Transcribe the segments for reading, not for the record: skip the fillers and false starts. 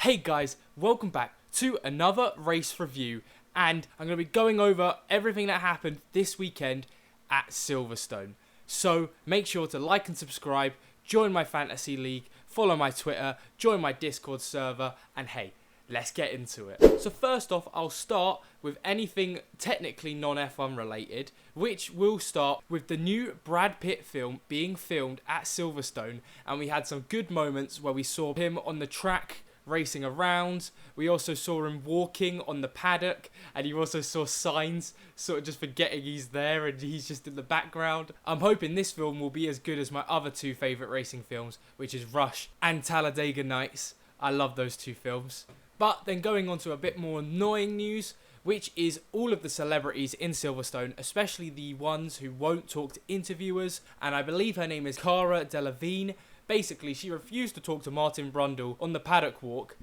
Hey guys, welcome back to another race review, and I'm going to be going over everything that happened this weekend at Silverstone. So make sure to like and subscribe, join my fantasy league, follow my Twitter, join my Discord server, and hey, let's get into it. So first off, I'll start with anything technically non-F1 related, which will start with the new Brad Pitt film being filmed at Silverstone, and we had some good moments where we saw him on the track racing around. We also saw him walking on the paddock, and you also saw signs sort of just forgetting he's there and he's just in the background. I'm hoping this film will be as good as my other two favourite racing films, which is Rush and Talladega Nights. I love those two films. But then going on to a bit more annoying news, which is all of the celebrities in Silverstone, especially the ones who won't talk to interviewers, and I believe her name is Cara Delevingne. Basically, she refused to talk to Martin Brundle on the paddock walk,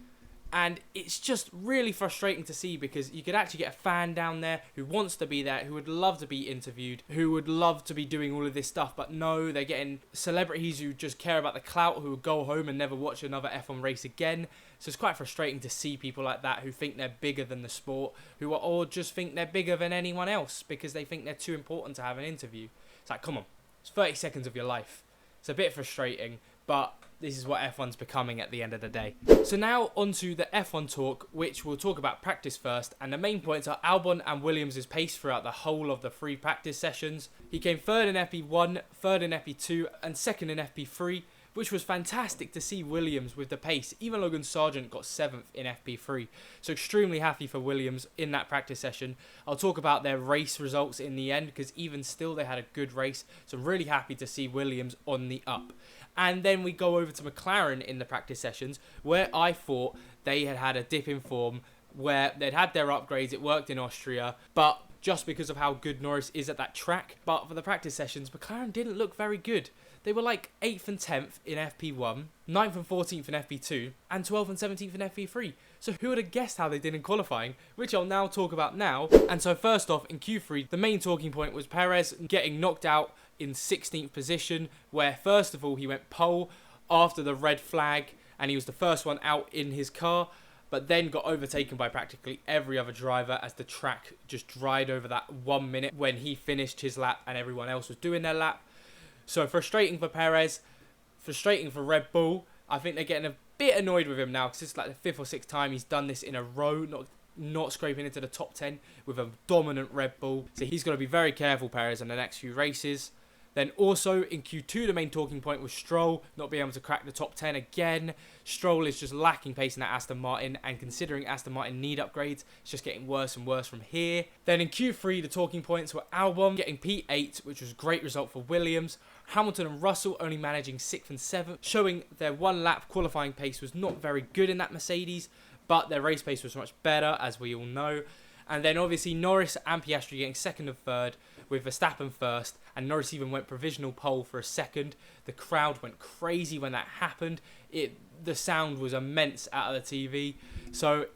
and it's just really frustrating to see because you could actually get a fan down there who wants to be there, who would love to be interviewed, who would love to be doing all of this stuff, but no, they're getting celebrities who just care about the clout, who will go home and never watch another F1 race again. So it's quite frustrating to see people like that who think they're bigger than the sport, who are all just think they're bigger than anyone else because they think they're too important to have an interview. It's like, come on, it's 30 seconds of your life. It's a bit frustrating, but this is what F1's becoming at the end of the day. So now onto the F1 talk, which we'll talk about practice first, and the main points are Albon and Williams' pace throughout the whole of the free practice sessions. He came third in FP1, third in FP2, and second in FP3, which was fantastic to see Williams with the pace. Even Logan Sargent got 7th in FP3, so extremely happy for Williams in that practice session. I'll talk about their race results in the end, because even still they had a good race, so I'm really happy to see Williams on the up. And then we go over to McLaren in the practice sessions, where I thought they had had a dip in form, where they'd had their upgrades, it worked in Austria, but just because of how good Norris is at that track. But for the practice sessions, McLaren didn't look very good. They were like 8th and 10th in FP1, 9th and 14th in FP2, and 12th and 17th in FP3. So who would have guessed how they did in qualifying, which I'll now talk about now. And so first off, in Q3, the main talking point was Perez getting knocked out in 16th position, where first of all he went pole after the red flag, and he was the first one out in his car, but then got overtaken by practically every other driver as the track just dried over that 1 minute when he finished his lap and everyone else was doing their lap. So frustrating for Perez, frustrating for Red Bull. I think they're getting a bit annoyed with him now because it's like the 5th or 6th time he's done this in a row, not scraping into the top 10 with a dominant Red Bull. So he's got to be very careful, Perez, in the next few races. Then also in Q2, the main talking point was Stroll not being able to crack the top 10 again. Stroll is just lacking pace in that Aston Martin, and considering Aston Martin need upgrades, it's just getting worse and worse from here. Then in Q3, the talking points were Albon getting P8, which was a great result for Williams. Hamilton and Russell only managing 6th and 7th, showing their one lap qualifying pace was not very good in that Mercedes, but their race pace was much better, as we all know. And then obviously Norris and Piastri getting 2nd and 3rd, with Verstappen first, and Norris even went provisional pole for a 2nd. The crowd went crazy when that happened. The sound was immense out of the TV. So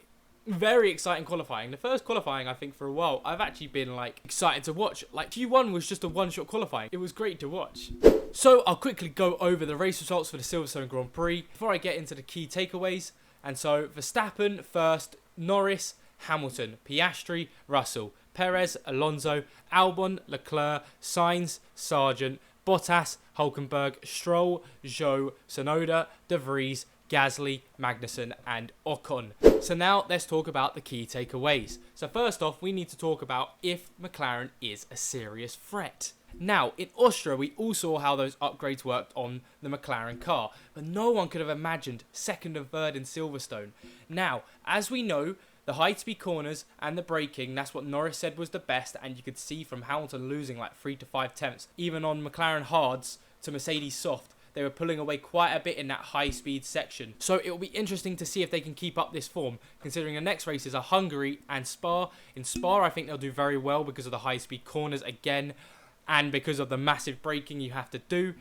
very exciting qualifying. The first qualifying, I think, for a while, I've actually been like excited to watch. Like Q1 was just a one-shot qualifying. It was great to watch. So I'll quickly go over the race results for the Silverstone Grand Prix before I get into the key takeaways. And so Verstappen first, Norris, Hamilton, Piastri, Russell, Perez, Alonso, Albon, Leclerc, Sainz, Sargent, Bottas, Hulkenberg, Stroll, Zhou, Tsunoda, De Vries, Gasly, Magnussen and Ocon. So now let's talk about the key takeaways. So first off, we need to talk about if McLaren is a serious threat. Now, in Austria, we all saw how those upgrades worked on the McLaren car, but no one could have imagined 2nd and 3rd in Silverstone. Now, as we know, the high-speed corners and the braking, that's what Norris said was the best, and you could see from Hamilton losing like 3 to 5 tenths. Even on McLaren hards to Mercedes soft, they were pulling away quite a bit in that high-speed section. So it will be interesting to see if they can keep up this form, considering the next races are Hungary and Spa. In Spa, I think they'll do very well because of the high-speed corners again, and because of the massive braking you have to do.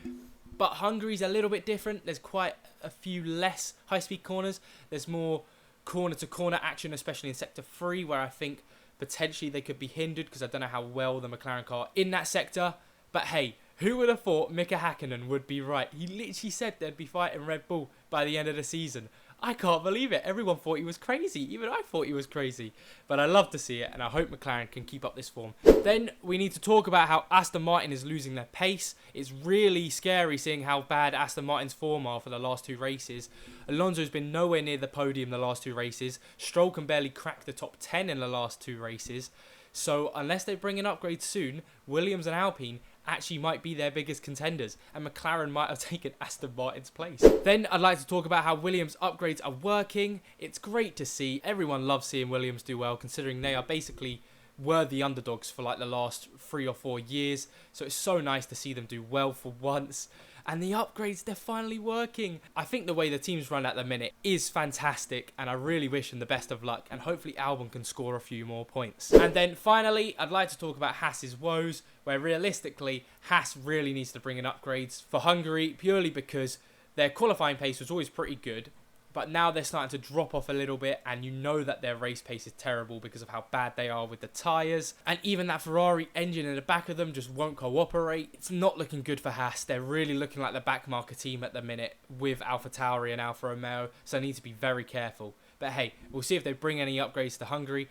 But Hungary's a little bit different. There's quite a few less high-speed corners. There's more corner-to-corner action, especially in Sector 3, where I think potentially they could be hindered because I don't know how well the McLaren car in that sector. But hey, who would have thought Mika Hakkinen would be right? He literally said they'd be fighting Red Bull by the end of the season. I can't believe it. Everyone thought he was crazy. Even I thought he was crazy. But I love to see it, and I hope McLaren can keep up this form. Then we need to talk about how Aston Martin is losing their pace. It's really scary seeing how bad Aston Martin's form are for the last 2 races. Alonso's been nowhere near the podium the last 2 races. Stroll can barely crack the top 10 in the last 2 races. So unless they bring in upgrades soon, Williams and Alpine actually might be their biggest contenders, and McLaren might have taken Aston Martin's place. Then I'd like to talk about how Williams upgrades are working. It's great to see. Everyone loves seeing Williams do well, considering they are basically worthy underdogs for like the last 3 or 4 years. So it's so nice to see them do well for once. And the upgrades, they're finally working. I think the way the team's run at the minute is fantastic, and I really wish them the best of luck, and hopefully Albon can score a few more points. And then finally, I'd like to talk about Haas's woes, where realistically, Haas really needs to bring in upgrades for Hungary, purely because their qualifying pace was always pretty good, but now they're starting to drop off a little bit, and you know that their race pace is terrible because of how bad they are with the tyres. And even that Ferrari engine in the back of them just won't cooperate. It's not looking good for Haas. They're really looking like the backmarker team at the minute with AlphaTauri and Alfa Romeo, so they need to be very careful. But hey, we'll see if they bring any upgrades to Hungary,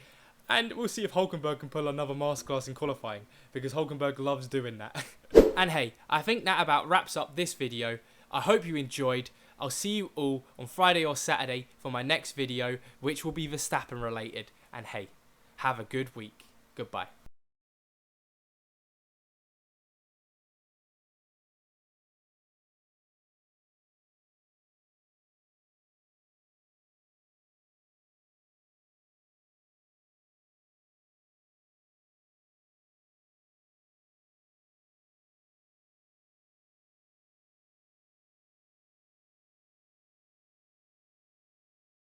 and we'll see if Hulkenberg can pull another masterclass in qualifying, because Hulkenberg loves doing that. And hey, I think that about wraps up this video. I hope you enjoyed. I'll see you all on Friday or Saturday for my next video, which will be Verstappen related. And hey, have a good week. Goodbye.